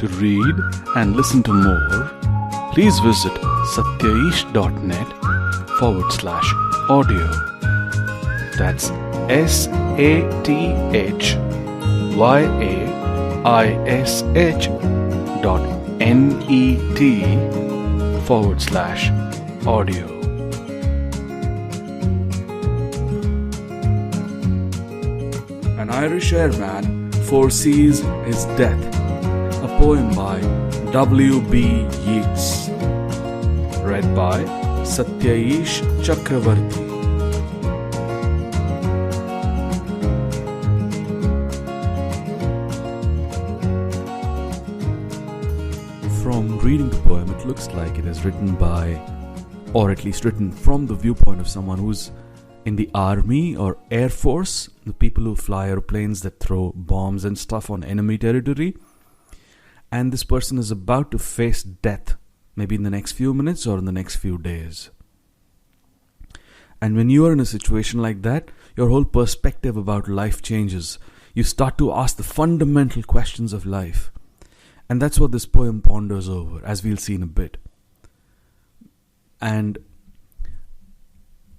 To read and listen to more, please visit satyaish.net/audio. That's satyaish.net/audio. An Irish airman foresees his death. A poem by W.B. Yeats. Read by Satyaish Chakravarti. From reading the poem, it looks like it is written by, or at least written from the viewpoint of someone who's in the army or air force, the people who fly airplanes that throw bombs and stuff on enemy territory. And this person is about to face death, maybe in the next few minutes or in the next few days. And when you are in a situation like that, your whole perspective about life changes. You start to ask the fundamental questions of life. And that's what this poem ponders over, as we'll see in a bit. And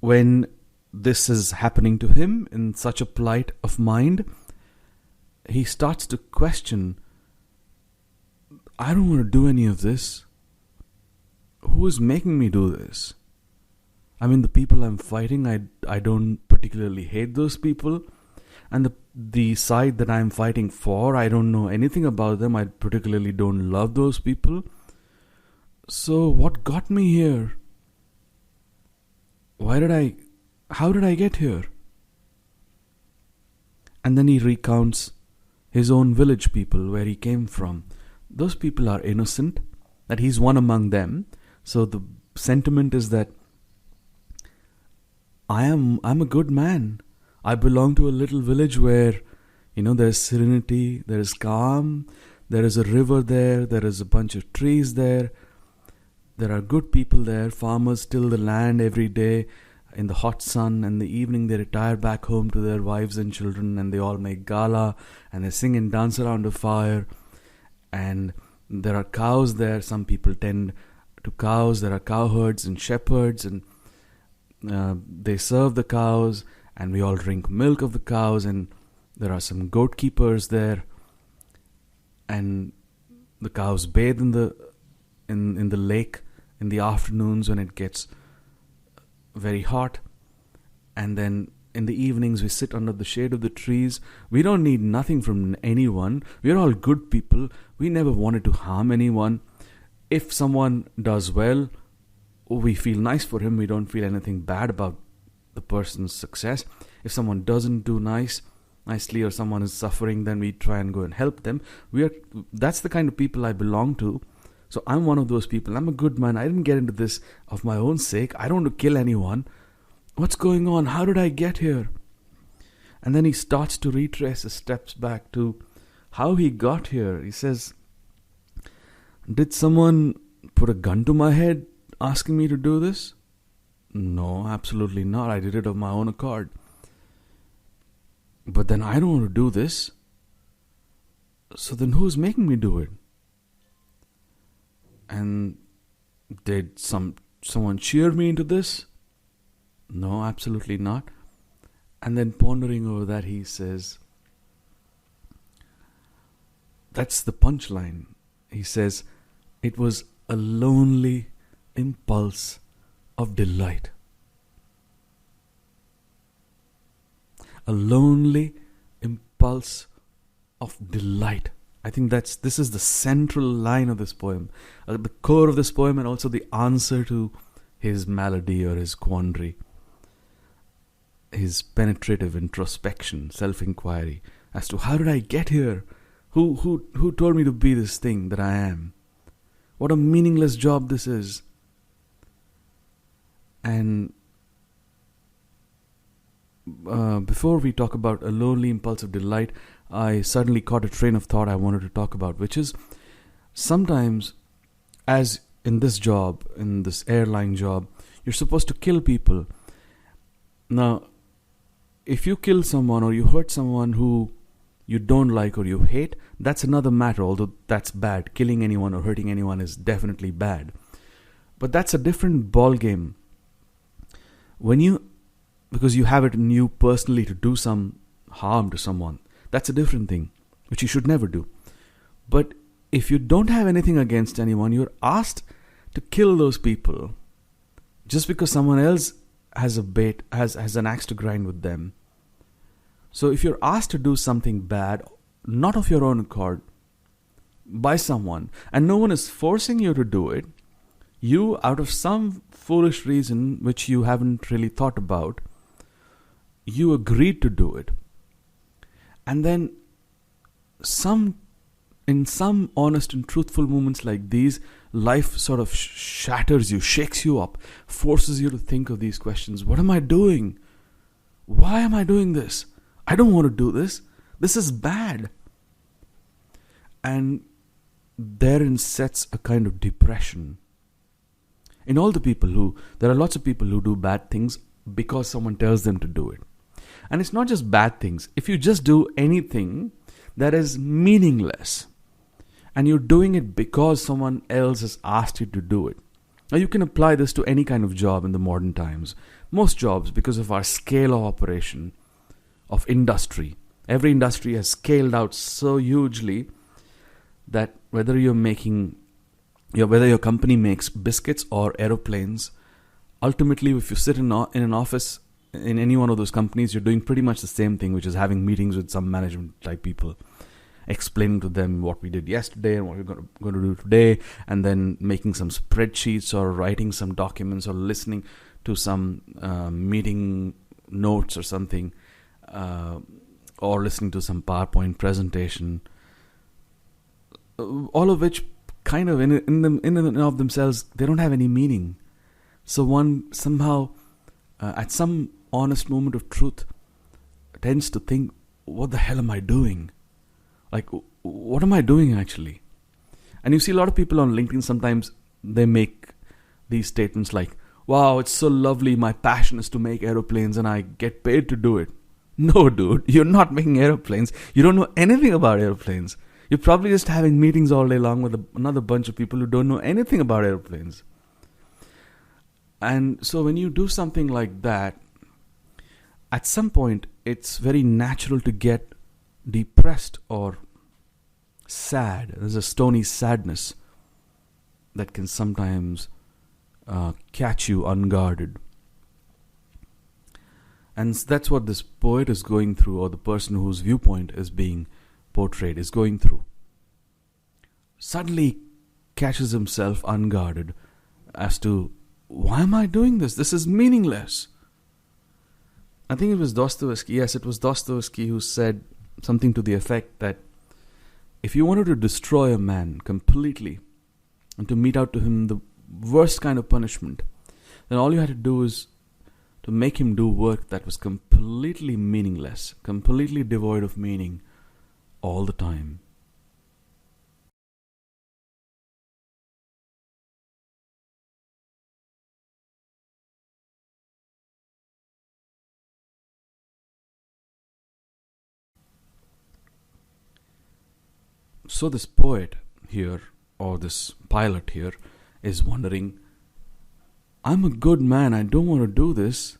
when this is happening to him in such a plight of mind, he starts to question, I don't want to do any of this. Who is making me do this? I mean, the people I'm fighting, I don't particularly hate those people. And the side that I'm fighting for, I don't know anything about them. I particularly don't love those people. So what got me here? How did I get here? And then he recounts his own village people, where he came from. Those people are innocent, that he's one among them. So the sentiment is that I'm a good man. I belong to a little village where, there's serenity, there is calm, there is a river there is a bunch of trees there. There are good people there. Farmers till the land every day in the hot sun, and the evening they retire back home to their wives and children, and they all make gala and they sing and dance around a fire. And there are cows there. Some people tend to cows. There are cowherds and shepherds, and they serve the cows, and we all drink milk of the cows. And there are some goat keepers there, and the cows bathe in the lake in the afternoons when it gets very hot. And then in the evenings we sit under the shade of the trees. We don't need nothing from anyone. We're all good people. We never wanted to harm anyone. If someone does well, we feel nice for him. We don't feel anything bad about the person's success. If someone doesn't do nicely, or someone is suffering, then we try and go and help them. That's the kind of people I belong to. So I'm one of those people. I'm a good man. I didn't get into this of my own sake. I don't want to kill anyone. What's going on? How did I get here? And then he starts to retrace his steps back to how he got here. He says, did someone put a gun to my head asking me to do this? No, absolutely not. I did it of my own accord. But then I don't want to do this. So then who's making me do it? And did someone cheer me into this? No, absolutely not. And then pondering over that, he says, that's the punchline. He says, it was a lonely impulse of delight. A lonely impulse of delight. I think this is the central line of this poem, the core of this poem, and also the answer to his malady or his quandary, his penetrative introspection, self-inquiry as to how did I get here? Who told me to be this thing that I am? What a meaningless job this is. And before we talk about a lonely impulse of delight, I suddenly caught a train of thought I wanted to talk about, which is sometimes, as in this job, in this airline job, you're supposed to kill people. Now, if you kill someone or you hurt someone who you don't like or you hate, that's another matter, although that's bad. Killing anyone or hurting anyone is definitely bad. But that's a different ball game. Because you have it in you personally to do some harm to someone, that's a different thing, which you should never do. But if you don't have anything against anyone, you're asked to kill those people just because someone else has an axe to grind with them. So if you're asked to do something bad, not of your own accord, by someone, and no one is forcing you to do it, you, out of some foolish reason which you haven't really thought about, you agreed to do it. And then in some honest and truthful moments like these, life sort of shatters you, shakes you up, forces you to think of these questions. What am I doing? Why am I doing this? I don't want to do this. This is bad. And therein sets a kind of depression. There are lots of people who do bad things because someone tells them to do it. And it's not just bad things. If you just do anything that is meaningless, and you're doing it because someone else has asked you to do it. Now you can apply this to any kind of job in the modern times. Most jobs, because of our scale of operation, of industry, every industry has scaled out so hugely that whether your company makes biscuits or aeroplanes, ultimately if you sit in an office in any one of those companies, you're doing pretty much the same thing, which is having meetings with some management type people, explaining to them what we did yesterday and what we're going to do today, and then making some spreadsheets or writing some documents or listening to some meeting notes or something, or listening to some PowerPoint presentation, all of which kind of in and of themselves, they don't have any meaning. So one somehow, at some honest moment of truth, tends to think, what the hell am I doing? Like, what am I doing actually? And you see a lot of people on LinkedIn, sometimes they make these statements like, wow, it's so lovely, my passion is to make aeroplanes and I get paid to do it. No, dude, you're not making aeroplanes. You don't know anything about aeroplanes. You're probably just having meetings all day long with another bunch of people who don't know anything about aeroplanes. And so when you do something like that, at some point, it's very natural to get depressed or sad. There's a stony sadness that can sometimes catch you unguarded. And that's what this poet is going through, or the person whose viewpoint is being portrayed is going through. Suddenly catches himself unguarded as to, why am I doing this? This is meaningless. I think it was Dostoevsky. Yes, it was Dostoevsky who said something to the effect that if you wanted to destroy a man completely and to mete out to him the worst kind of punishment, then all you had to do is to make him do work that was completely meaningless, completely devoid of meaning all the time. So this poet here, or this pilot here, is wondering, I'm a good man, I don't want to do this.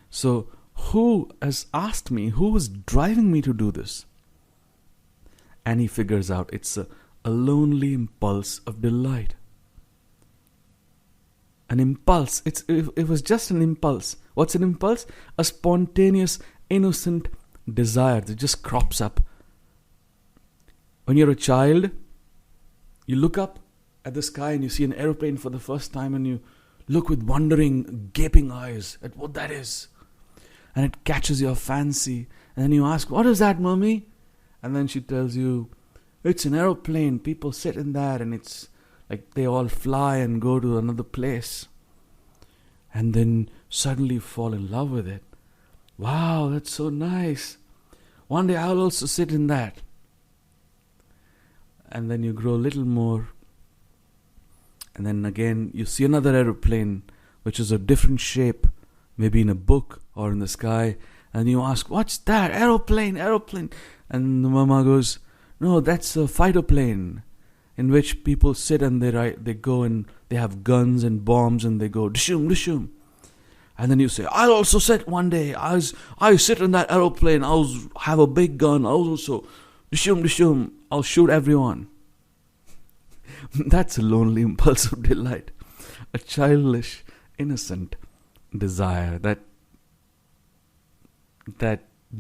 So who has asked me, who is driving me to do this? And he figures out it's a lonely impulse of delight. An impulse, it was just an impulse. What's an impulse? A spontaneous, innocent desire that just crops up. When you're a child, you look up at the sky and you see an aeroplane for the first time and you look with wondering, gaping eyes at what that is. And it catches your fancy. And then you ask, what is that, mommy? And then she tells you, it's an aeroplane. People sit in that and it's like they all fly and go to another place. And then suddenly fall in love with it. Wow, that's so nice. One day I'll also sit in that. And then you grow a little more. And then again, you see another aeroplane, which is a different shape, maybe in a book or in the sky. And you ask, what's that? Aeroplane, aeroplane. And the mama goes, no, that's a fighter plane, in which people sit and they go and they have guns and bombs and they go dishum dishum. And then you say, I'll also sit one day. I sit in that aeroplane. I'll have a big gun. I'll also dishum dishum. I'll shoot everyone. That's a lonely impulsive delight, a childish, innocent desire that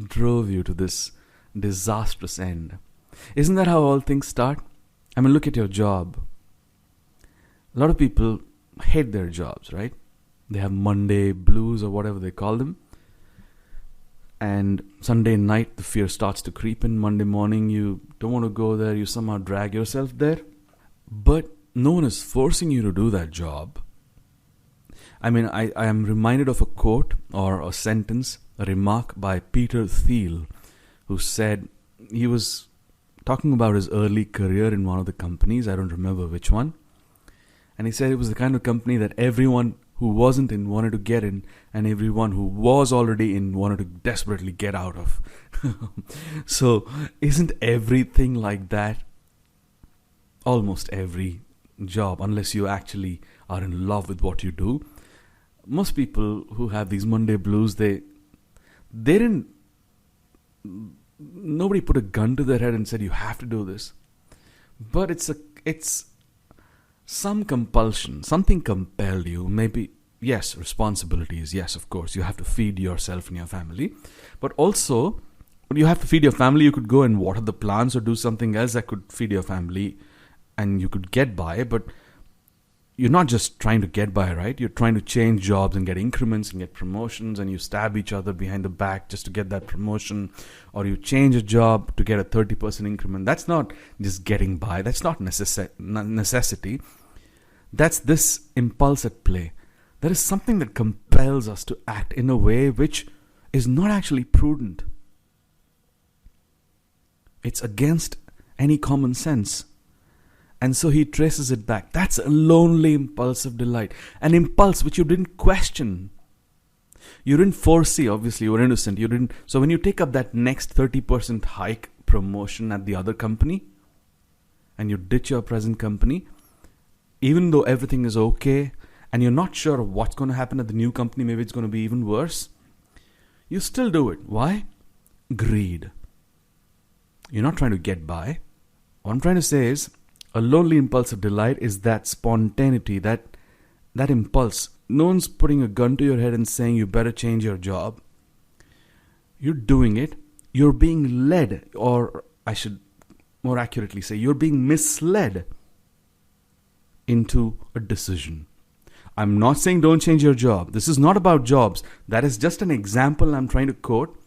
drove you to this disastrous end. Isn't that how all things start? I mean, look at your job. A lot of people hate their jobs, right? They have Monday blues or whatever they call them. And Sunday night, the fear starts to creep in. Monday morning, you don't want to go there. You somehow drag yourself there. But no one is forcing you to do that job. I mean, I am reminded of a quote or a sentence, a remark by Peter Thiel, who said, he was talking about his early career in one of the companies, I don't remember which one. And he said it was the kind of company that everyone who wasn't in wanted to get in, and everyone who was already in wanted to desperately get out of. So, isn't everything like that? Almost every job, unless you actually are in love with what you do. Most people who have these Monday blues, they didn't... Nobody put a gun to their head and said, you have to do this. But it's some compulsion. Something compelled you. Maybe, yes, responsibilities. Yes, of course. You have to feed yourself and your family. But also, when you have to feed your family, you could go and water the plants or do something else that could feed your family and you could get by. But you're not just trying to get by, right? You're trying to change jobs and get increments and get promotions, and you stab each other behind the back just to get that promotion, or you change a job to get a 30% increment. That's not just getting by. That's not necessity. That's this impulse at play. There is something that compels us to act in a way which is not actually prudent. It's against any common sense. And so he traces it back. That's a lonely impulsive delight. An impulse which you didn't question. You didn't foresee, obviously, you were innocent. You didn't. So when you take up that next 30% hike promotion at the other company, and you ditch your present company, even though everything is okay, and you're not sure what's going to happen at the new company, maybe it's going to be even worse, you still do it. Why? Greed. You're not trying to get by. What I'm trying to say is, a lonely impulsive delight is that spontaneity, that impulse. No one's putting a gun to your head and saying you better change your job. You're doing it. You're being led, or I should more accurately say, you're being misled into a decision. I'm not saying don't change your job. This is not about jobs. That is just an example I'm trying to quote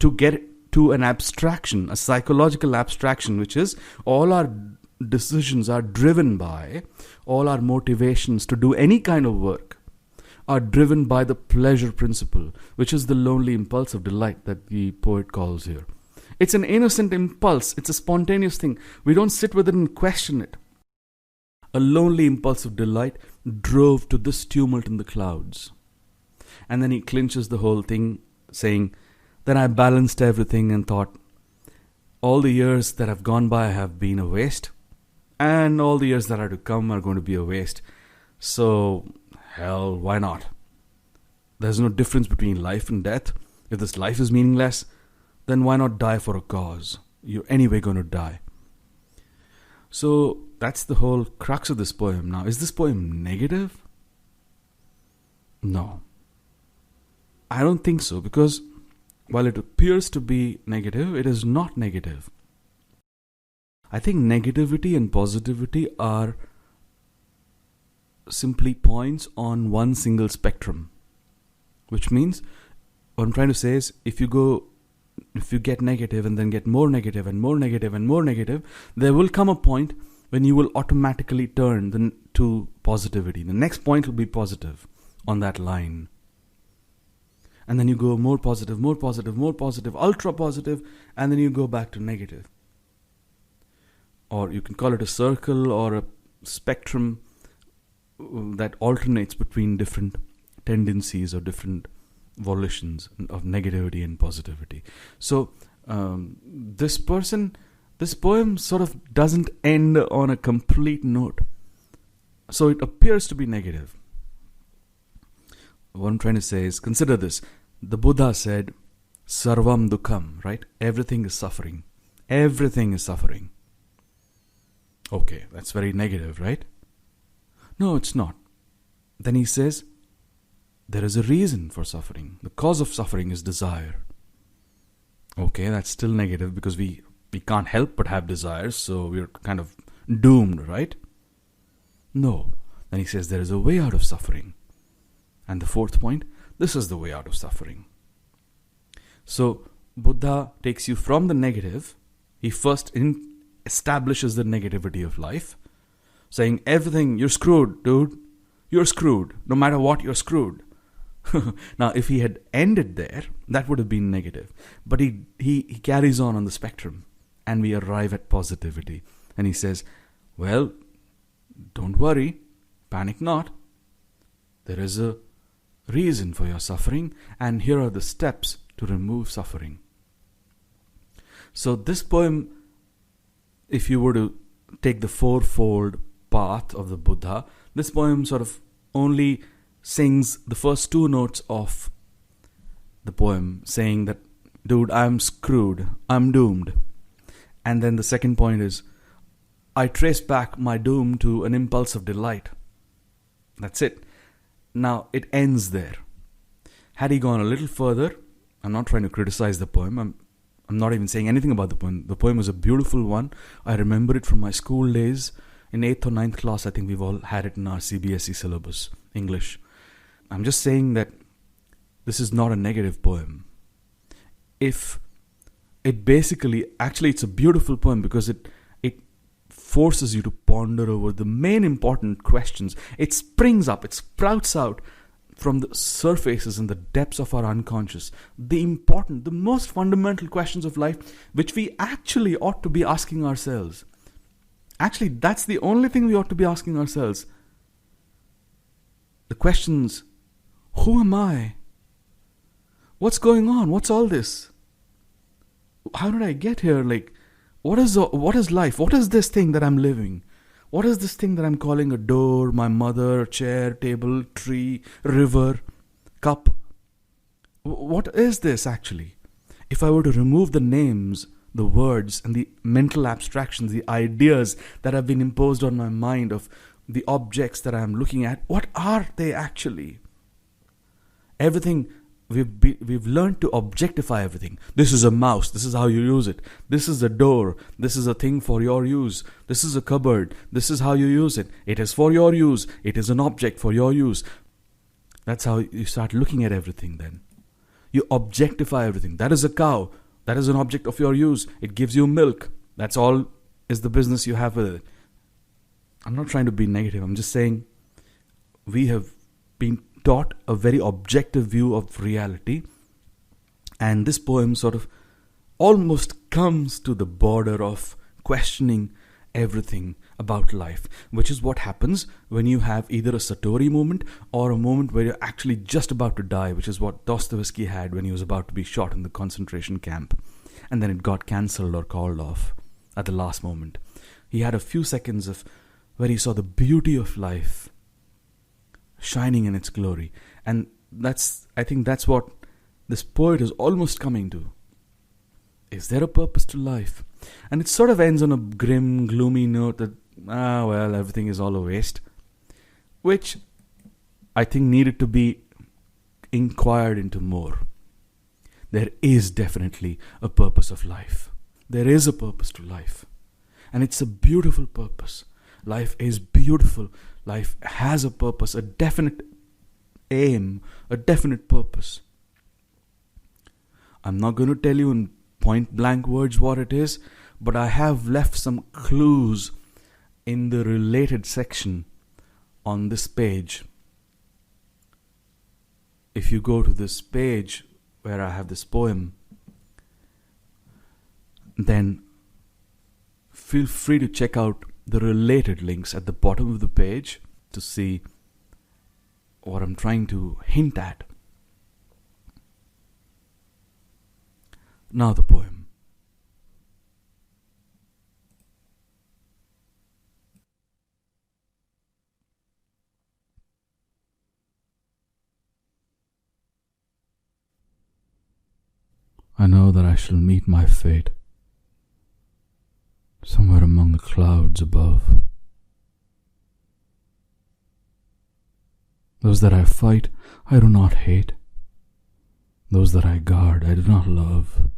to get to an abstraction, a psychological abstraction, which is all our decisions are driven by, all our motivations to do any kind of work are driven by the pleasure principle, which is the lonely impulse of delight that the poet calls here. It's an innocent impulse. It's a spontaneous thing. We don't sit with it and question it. A lonely impulse of delight drove to this tumult in the clouds. And then he clinches the whole thing, saying, then I balanced everything and thought, all the years that have gone by have been a waste. And all the years that are to come are going to be a waste. So, hell, why not? There's no difference between life and death. If this life is meaningless, then why not die for a cause? You're anyway going to die. So, that's the whole crux of this poem. Now, is this poem negative? No. I don't think so, because while it appears to be negative, it is not negative. I think negativity and positivity are simply points on one single spectrum. Which means, what I'm trying to say is, if you get negative and then get more negative and more negative and more negative, there will come a point when you will automatically turn to positivity. The next point will be positive on that line. And then you go more positive, more positive, more positive, ultra positive, and then you go back to negative. Or you can call it a circle or a spectrum that alternates between different tendencies or different volitions of negativity and positivity. So this poem sort of doesn't end on a complete note. So it appears to be negative. What I'm trying to say is, consider this. The Buddha said, Sarvam Dukham, right? Everything is suffering. Everything is suffering. Okay, that's very negative, right? No, it's not. Then he says, there is a reason for suffering. The cause of suffering is desire. Okay, that's still negative because we can't help but have desires, so we're kind of doomed, right? No. Then he says there is a way out of suffering. And the fourth point, this is the way out of suffering. So Buddha takes you from the negative. He first establishes the negativity of life, saying everything, you're screwed, dude. You're screwed. No matter what, you're screwed. Now, if he had ended there, that would have been negative. But he carries on the spectrum, and we arrive at positivity. And he says, well, don't worry, panic not. There is a reason for your suffering, and here are the steps to remove suffering. So this poem, if you were to take the fourfold path of the Buddha, this poem sort of only sings the first two notes of the poem, saying that, dude, I'm screwed, I'm doomed. And then the second point is, I trace back my doom to an impulse of delight. That's it. Now, it ends there. Had he gone a little further, I'm not trying to criticize the poem, I'm not even saying anything about the poem. The poem was a beautiful one. I remember it from my school days. In 8th or 9th class, I think we've all had it in our CBSE syllabus, English. I'm just saying that this is not a negative poem. If it basically, actually it's a beautiful poem because it forces you to ponder over the main important questions. It springs up, it sprouts out from the surfaces and the depths of our unconscious. The most fundamental questions of life, which we actually ought to be asking ourselves. Actually, that's the only thing we ought to be asking ourselves. The questions, who am I? What's going on? What's all this? How did I get here? What is life? What is this thing that I'm living? What is this thing that I'm calling a door, my mother, chair, table, tree, river, cup? What is this actually? If I were to remove the names, the words, and the mental abstractions, the ideas that have been imposed on my mind of the objects that I am looking at, what are they actually? Everything, we've learned to objectify everything. This is a mouse, this is how you use it. This is a door, this is a thing for your use. This is a cupboard, this is how you use it. It is for your use, it is an object for your use. That's how you start looking at everything then. You objectify everything. That is a cow, that is an object of your use. It gives you milk. That's all is the business you have with it. I'm not trying to be negative, I'm just saying we have been taught a very objective view of reality, and this poem sort of almost comes to the border of questioning everything about life, which is what happens when you have either a Satori moment or a moment where you're actually just about to die, which is what Dostoevsky had when he was about to be shot in the concentration camp, and then it got cancelled or called off at the last moment. He had a few seconds of where he saw the beauty of life shining in its glory. And I think that's what this poet is almost coming to. Is there a purpose to life? And it sort of ends on a grim, gloomy note that, well, everything is all a waste. Which I think needed to be inquired into more. There is definitely a purpose of life. There is a purpose to life. And it's a beautiful purpose. Life is beautiful. Life has a purpose, a definite aim, a definite purpose. I'm not going to tell you in point blank words what it is, but I have left some clues in the related section on this page. If you go to this page where I have this poem, then feel free to check out the related links at the bottom of the page to see what I'm trying to hint at. Now the poem. I know that I shall meet my fate somewhere among the clouds above. Those that I fight, I do not hate. Those that I guard, I do not love.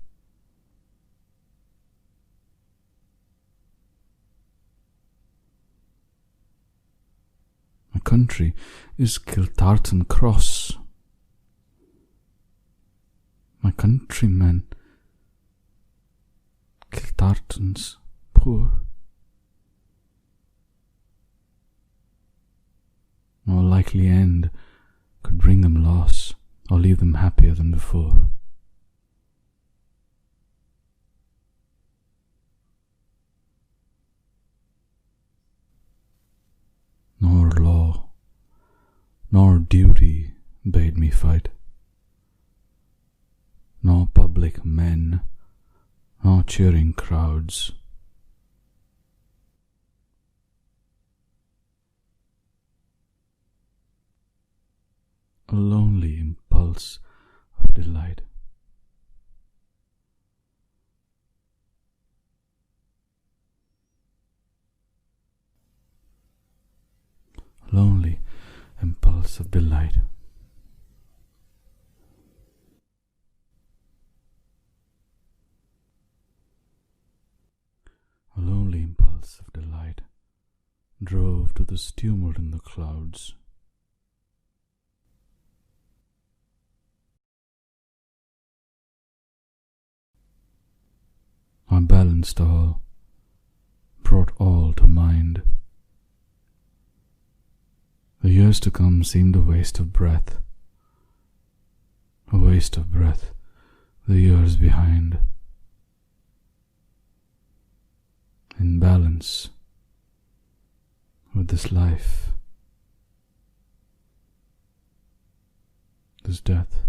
My country is Kiltartan Cross. My countrymen, Kiltartans poor. No likely end could bring them loss or leave them happier than before. Nor law, nor duty bade me fight, nor public men, nor cheering crowds. A lonely impulse of delight. A lonely impulse of delight. A lonely impulse of delight drove to this tumult in the clouds. I balanced all, brought all to mind. The years to come seemed a waste of breath, a waste of breath, the years behind. In balance with this life, this death.